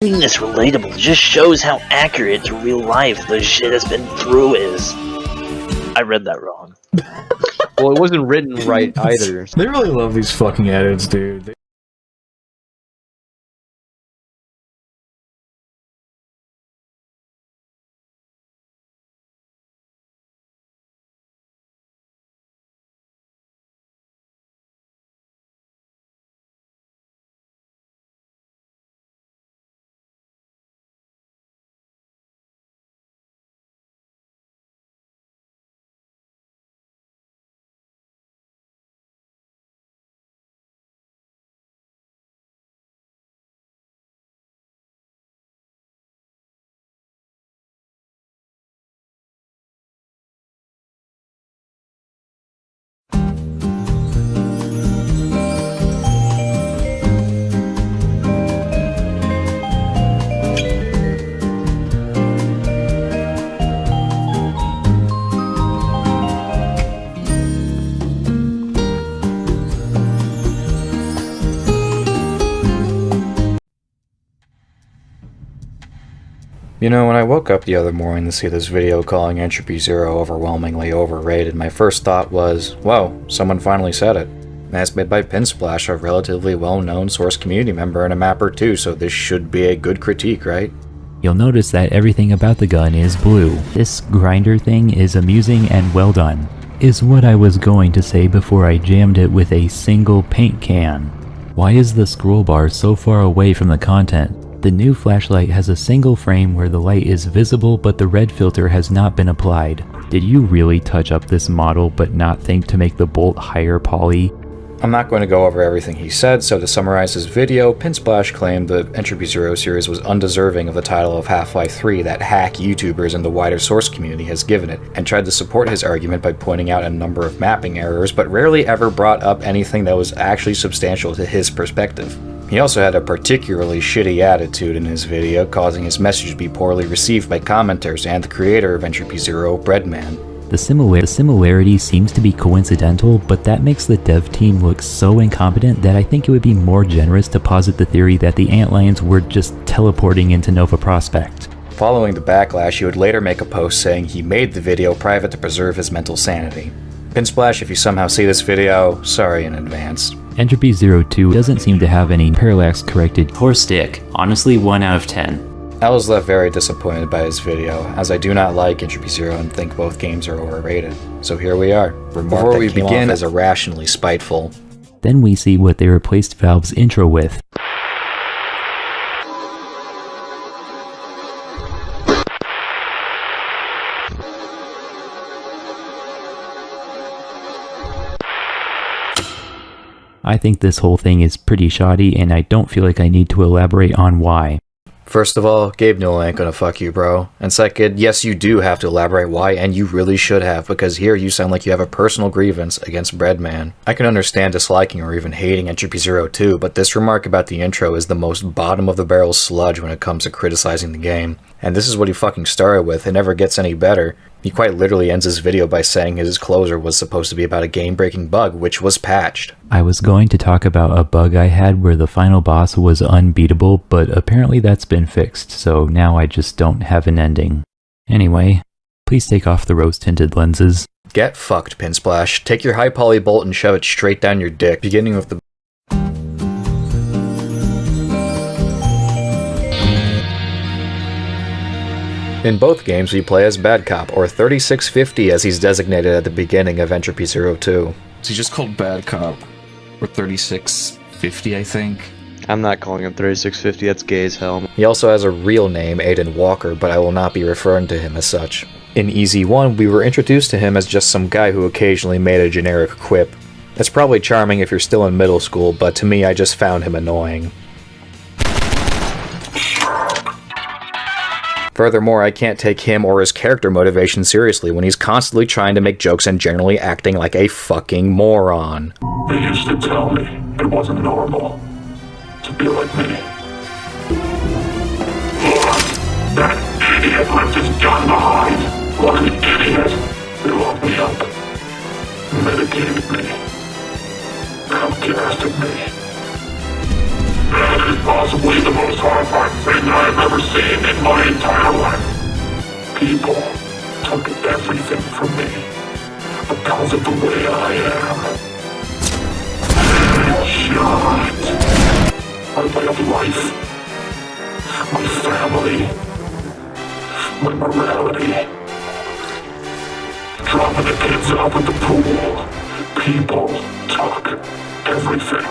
Making this relatable just shows how accurate to real life the shit has been through is. I read that wrong. Well, it wasn't written right either. They really love these fucking edits, dude. You know, when I woke up the other morning to see this video calling Entropy Zero overwhelmingly overrated, my first thought was, whoa, someone finally said it. And it's made by Pinsplash, a relatively well-known Source community member and a mapper too, so this should be a good critique, right? You'll notice that everything about the gun is blue. This grinder thing is amusing and well done, is what I was going to say before I jammed it with a single paint can. Why is the scroll bar so far away from the content? The new flashlight has a single frame where the light is visible but the red filter has not been applied. Did you really touch up this model but not think to make the bolt higher poly? I'm not going to go over everything he said, so to summarize his video, Pinsplash claimed the Entropy Zero series was undeserving of the title of Half-Life 3 that hack YouTubers and the wider Source community has given it, and tried to support his argument by pointing out a number of mapping errors, but rarely ever brought up anything that was actually substantial to his perspective. He also had a particularly shitty attitude in his video, causing his message to be poorly received by commenters and the creator of Entropy Zero, Breadman. The similarity seems to be coincidental, but that makes the dev team look so incompetent that I think it would be more generous to posit the theory that the Antlions were just teleporting into Nova Prospekt. Following the backlash, he would later make a post saying he made the video private to preserve his mental sanity. Pinsplash, if you somehow see this video, sorry in advance. Entropy Zero 2 doesn't seem to have any parallax-corrected horse stick. Honestly, 1 out of 10. I was left very disappointed by his video, as I do not like Entropy Zero and think both games are overrated. So here we are. Before we begin, as irrationally spiteful. Then we see what they replaced Valve's intro with. I think this whole thing is pretty shoddy, and I don't feel like I need to elaborate on why. First of all, Gabe Newell ain't gonna fuck you, bro. And second, yes, you do have to elaborate why, and you really should have, because here you sound like you have a personal grievance against Breadman. I can understand disliking or even hating Entropy Zero 2, but this remark about the intro is the most bottom-of-the-barrel sludge when it comes to criticizing the game. And this is what he fucking started with. It never gets any better. He quite literally ends his video by saying his closer was supposed to be about a game-breaking bug, which was patched. I was going to talk about a bug I had where the final boss was unbeatable, but apparently that's been fixed, so now I just don't have an ending. Anyway, please take off the rose-tinted lenses. Get fucked, Pinsplash. Take your high poly bolt and shove it straight down your dick, beginning with the In both games, we play as Bad Cop, or 3650 as he's designated at the beginning of Entropy Zero 2. Is he just called Bad Cop? Or 3650, I think? I'm not calling him 3650, that's gay as hell. He also has a real name, Aiden Walker, but I will not be referring to him as such. In EZ1, we were introduced to him as just some guy who occasionally made a generic quip. It's probably charming if you're still in middle school, but to me I just found him annoying. Furthermore, I can't take him or his character motivation seriously when he's constantly trying to make jokes and generally acting like a fucking moron. They used to tell me it wasn't normal to be like me. That idiot left his gun behind. What an idiot. They locked me up. Medicated me. Outcasted me. That is possibly the most horrifying thing I have ever seen in my entire life. People took everything from me because of the way I am. Shot my way of life, my family, my morality. Dropping the kids off at the pool. People took everything.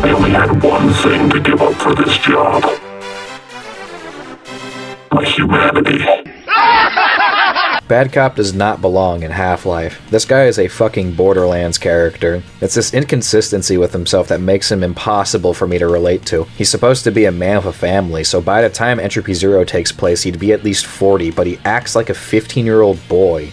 I only had one thing to give up for this job. My humanity. Bad Cop does not belong in Half-Life. This guy is a fucking Borderlands character. It's this inconsistency with himself that makes him impossible for me to relate to. He's supposed to be a man with a family, so by the time Entropy Zero takes place, he'd be at least 40, but he acts like a 15-year-old boy.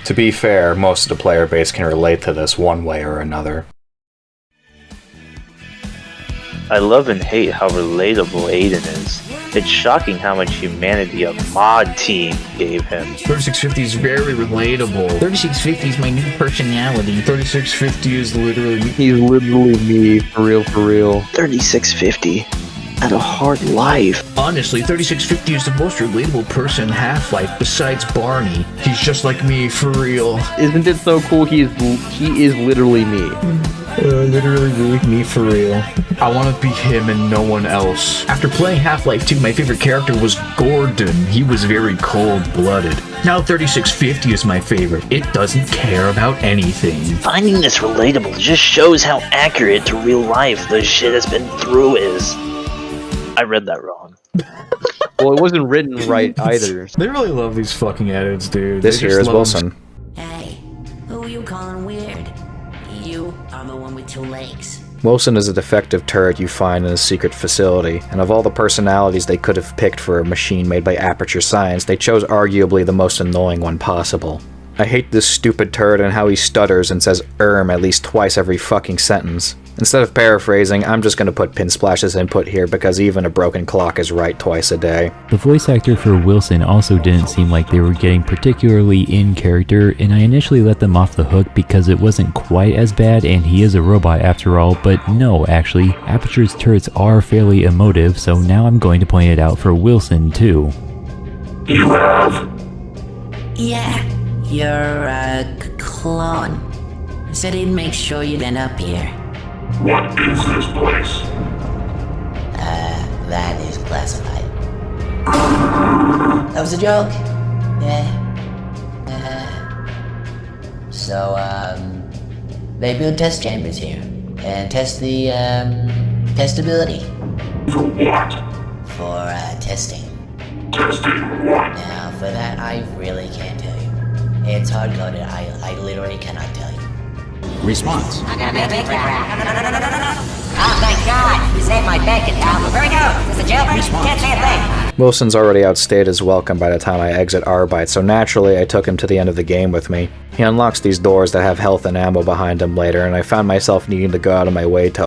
To be fair, most of the player base can relate to this one way or another. I love and hate how relatable Aiden is. It's shocking how much humanity a mod team gave him. 3650 is very relatable. 3650 is my new personality. 3650 is literally me. He's literally me, for real, for real. 3650 had a hard life. Honestly, 3650 is the most relatable person in Half-Life besides Barney. He's just like me, for real. Isn't it so cool? He is literally me. Literally me for real. I want to be him and no one else. After playing Half-Life 2, my favorite character was Gordon. He was very cold-blooded. Now 3650 is my favorite. It doesn't care about anything. Finding this relatable just shows how accurate to real life the shit has been through is. I read that wrong. Well, it wasn't written right either. They really love these fucking edits, dude. This here is Wilson. Hey, who are you calling weird? You are the one with 2 legs. Wilson is a defective turret you find in a secret facility, and of all the personalities they could have picked for a machine made by Aperture Science, they chose arguably the most annoying one possible. I hate this stupid turret and how he stutters and says at least twice every fucking sentence. Instead of paraphrasing, I'm just gonna put Pinsplash's input here because even a broken clock is right twice a day. The voice actor for Wilson also didn't seem like they were getting particularly in character, and I initially let them off the hook because it wasn't quite as bad and he is a robot after all, but no, actually, Aperture's turrets are fairly emotive, so now I'm going to point it out for Wilson too. You have? Yeah, you're a clone. Said he'd make sure you'd end up here. What is this place? That is classified. That was a joke. Yeah. They build test chambers here and test the testability. For what? For testing. Testing what? Now, for that, I really can't tell you. It's hard-coded. I literally cannot tell you. Response. Oh, thank God! You saved my bank account. Very good. Is this a jailbreak? Can't say a thing. Wilson's already outstayed his welcome by the time I exit Arbite, so naturally I took him to the end of the game with me. He unlocks these doors that have health and ammo behind him later, and I found myself needing to go out of my way to